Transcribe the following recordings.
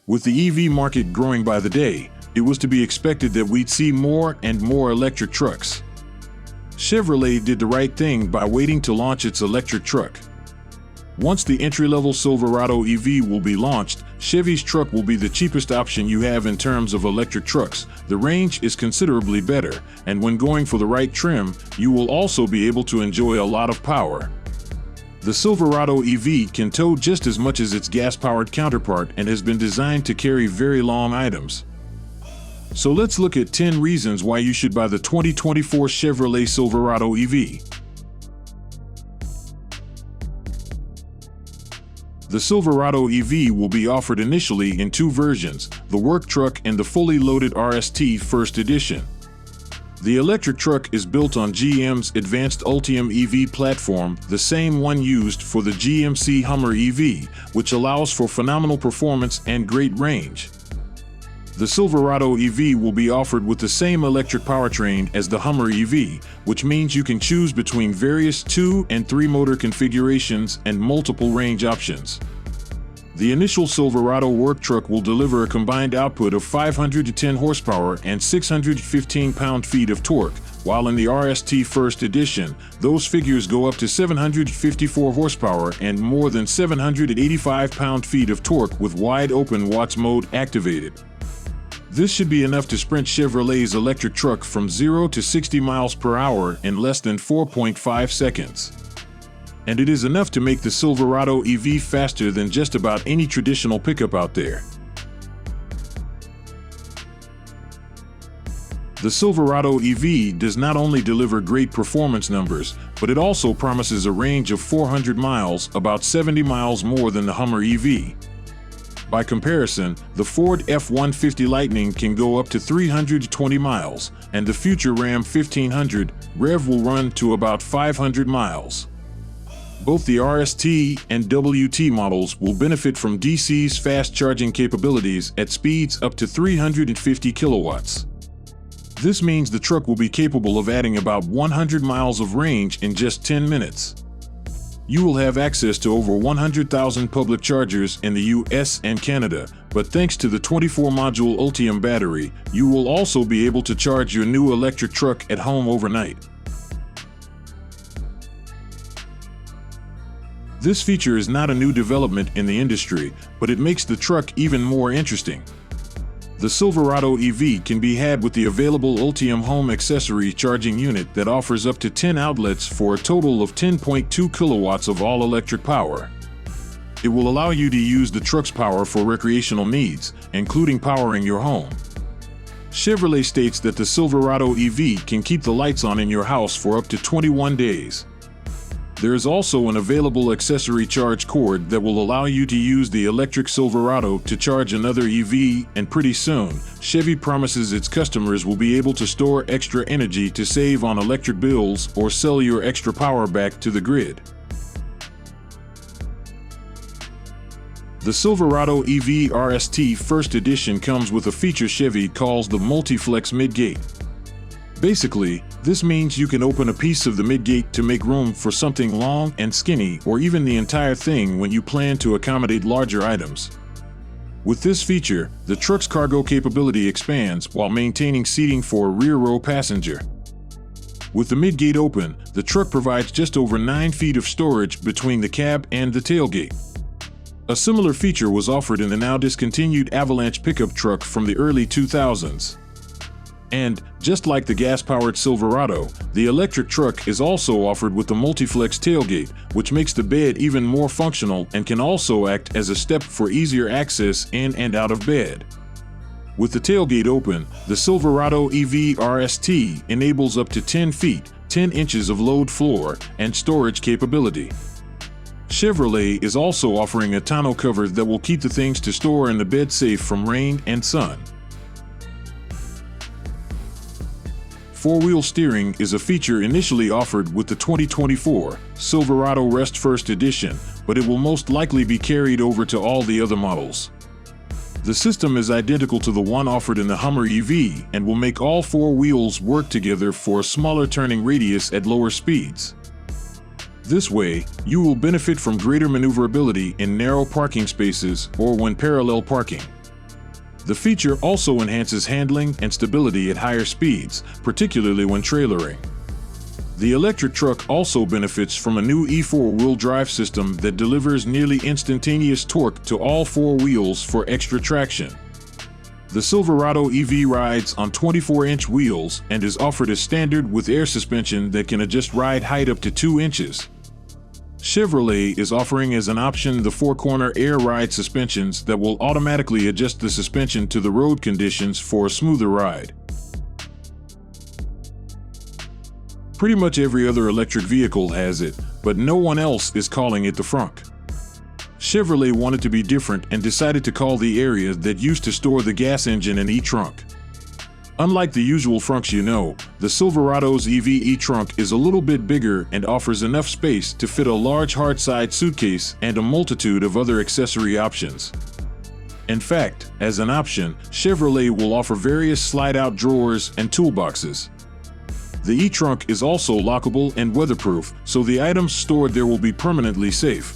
With the EV market growing by the day, it was to be expected that we'd see more and more electric trucks. Chevrolet did the right thing by waiting to launch its electric truck. Once the entry-level Silverado EV will be launched, Chevy's truck will be the cheapest option you have in terms of electric trucks. The range is considerably better, and when going for the right trim, you will also be able to enjoy a lot of power. The Silverado EV can tow just as much as its gas-powered counterpart and has been designed to carry very long items. So let's look at 10 reasons why you should buy the 2024 Chevrolet Silverado EV. The Silverado EV will be offered initially in two versions, the work truck and the fully loaded RST First Edition. The electric truck is built on GM's advanced Ultium EV platform, the same one used for the GMC Hummer EV, which allows for phenomenal performance and great range. The Silverado EV will be offered with the same electric powertrain as the Hummer EV, which means you can choose between various 2- and 3-motor configurations and multiple range options. The initial Silverado work truck will deliver a combined output of 510 horsepower and 615 pound-feet of torque, while in the RST First Edition, those figures go up to 754 horsepower and more than 785 pound-feet of torque with wide-open Watts mode activated. This should be enough to sprint Chevrolet's electric truck from 0 to 60 miles per hour in less than 4.5 seconds. And it is enough to make the Silverado EV faster than just about any traditional pickup out there. The Silverado EV does not only deliver great performance numbers, but it also promises a range of 400 miles, about 70 miles more than the Hummer EV. By comparison, the Ford F-150 Lightning can go up to 320 miles, and the future Ram 1500 REV will run to about 500 miles. Both the RST and WT models will benefit from DC's fast charging capabilities at speeds up to 350 kilowatts. This means the truck will be capable of adding about 100 miles of range in just 10 minutes. You will have access to over 100,000 public chargers in the US and Canada, but thanks to the 24-module Ultium battery, you will also be able to charge your new electric truck at home overnight. This feature is not a new development in the industry, but it makes the truck even more interesting. The Silverado EV can be had with the available Ultium home accessory charging unit that offers up to 10 outlets for a total of 10.2 kilowatts of all-electric power. It will allow you to use the truck's power for recreational needs, including powering your home. Chevrolet states that the Silverado EV can keep the lights on in your house for up to 21 days. There is also an available accessory charge cord that will allow you to use the electric Silverado to charge another EV, and pretty soon, Chevy promises its customers will be able to store extra energy to save on electric bills or sell your extra power back to the grid. The Silverado EV RST First Edition comes with a feature Chevy calls the Multi-Flex Midgate. Basically, this means you can open a piece of the midgate to make room for something long and skinny, or even the entire thing when you plan to accommodate larger items. With this feature, the truck's cargo capability expands while maintaining seating for a rear-row passenger. With the midgate open, the truck provides just over 9 feet of storage between the cab and the tailgate. A similar feature was offered in the now discontinued Avalanche pickup truck from the early 2000s. And, just like the gas-powered Silverado, the electric truck is also offered with the Multi-Flex tailgate, which makes the bed even more functional and can also act as a step for easier access in and out of bed. With the tailgate open, the Silverado EV RST enables up to 10 feet, 10 inches of load floor, and storage capability. Chevrolet is also offering a tonneau cover that will keep the things to store in the bed safe from rain and sun. Four-wheel steering is a feature initially offered with the 2024 Silverado Rest First Edition, but it will most likely be carried over to all the other models. The system is identical to the one offered in the Hummer EV and will make all four wheels work together for a smaller turning radius at lower speeds. This way, you will benefit from greater maneuverability in narrow parking spaces or when parallel parking. The feature also enhances handling and stability at higher speeds, particularly when trailering. The electric truck also benefits from a new E4 wheel drive system that delivers nearly instantaneous torque to all four wheels for extra traction. The Silverado EV rides on 24-inch wheels and is offered as standard with air suspension that can adjust ride height up to 2 inches. Chevrolet is offering as an option the four-corner air ride suspensions that will automatically adjust the suspension to the road conditions for a smoother ride. Pretty much every other electric vehicle has it, but no one else is calling it the frunk. Chevrolet wanted to be different and decided to call the area that used to store the gas engine an e-trunk. Unlike the usual frunks you know, the Silverado's EV e-trunk is a little bit bigger and offers enough space to fit a large hard-side suitcase and a multitude of other accessory options. In fact, as an option, Chevrolet will offer various slide-out drawers and toolboxes. The e-trunk is also lockable and weatherproof, so the items stored there will be permanently safe.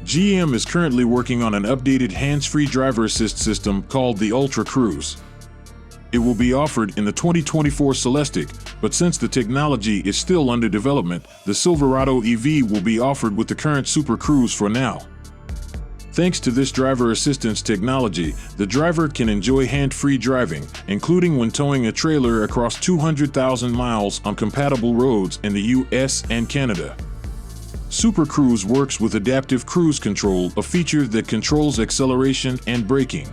GM is currently working on an updated hands-free driver assist system called the Ultra Cruise. It will be offered in the 2024 Celestiq, but since the technology is still under development, the Silverado EV will be offered with the current Super Cruise for now. Thanks to this driver assistance technology, the driver can enjoy hand-free driving, including when towing a trailer across 200,000 miles on compatible roads in the US and Canada. Super Cruise works with adaptive cruise control, a feature that controls acceleration and braking.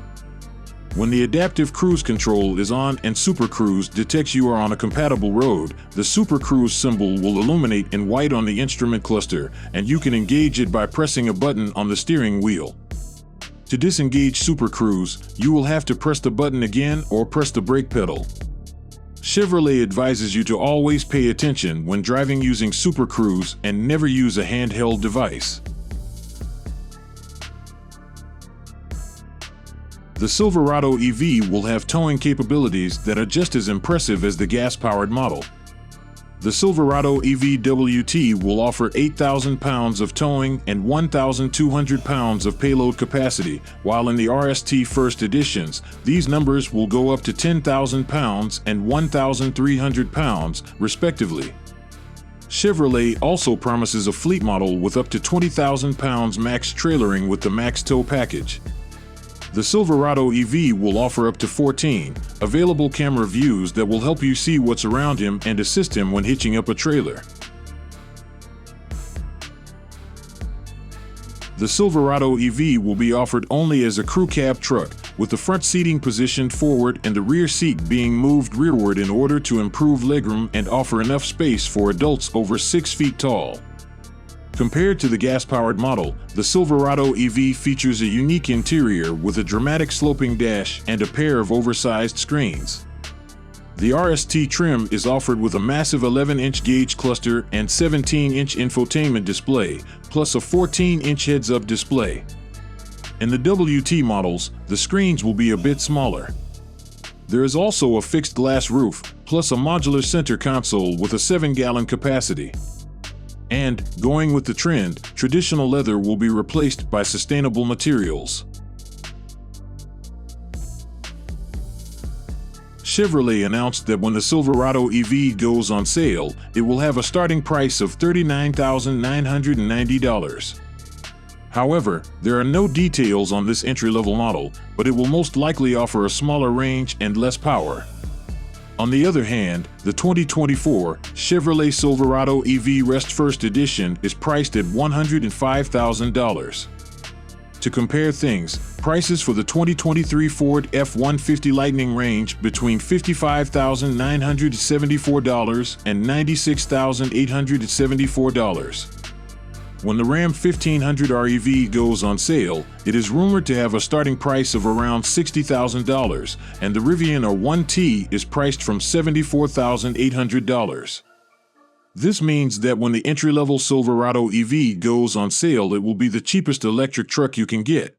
When the adaptive cruise control is on and Super Cruise detects you are on a compatible road, the Super Cruise symbol will illuminate in white on the instrument cluster, and you can engage it by pressing a button on the steering wheel. To disengage Super Cruise, you will have to press the button again or press the brake pedal. Chevrolet advises you to always pay attention when driving using Super Cruise and never use a handheld device. The Silverado EV will have towing capabilities that are just as impressive as the gas-powered model. The Silverado EV-WT will offer 8,000 pounds of towing and 1,200 pounds of payload capacity, while in the RST First Editions, these numbers will go up to 10,000 pounds and 1,300 pounds, respectively. Chevrolet also promises a fleet model with up to 20,000 pounds max trailering with the Max Tow package. The Silverado EV will offer up to 14 available camera views that will help you see what's around him and assist him when hitching up a trailer. The Silverado EV will be offered only as a crew cab truck, with the front seating positioned forward and the rear seat being moved rearward in order to improve legroom and offer enough space for adults over 6 feet tall. Compared to the gas-powered model, the Silverado EV features a unique interior with a dramatic sloping dash and a pair of oversized screens. The RST trim is offered with a massive 11-inch gauge cluster and 17-inch infotainment display, plus a 14-inch heads-up display. In the WT models, the screens will be a bit smaller. There is also a fixed glass roof, plus a modular center console with a 7-gallon capacity. And, going with the trend, traditional leather will be replaced by sustainable materials. Chevrolet announced that when the Silverado EV goes on sale, it will have a starting price of $39,990. However, there are no details on this entry-level model, but it will most likely offer a smaller range and less power. On the other hand, the 2024 Chevrolet Silverado EV Rest First Edition is priced at $105,000. To compare things, prices for the 2023 Ford F-150 Lightning range between $55,974 and $96,874. When the Ram 1500 REV goes on sale, it is rumored to have a starting price of around $60,000, and the Rivian R1T is priced from $74,800. This means that when the entry-level Silverado EV goes on sale, it will be the cheapest electric truck you can get.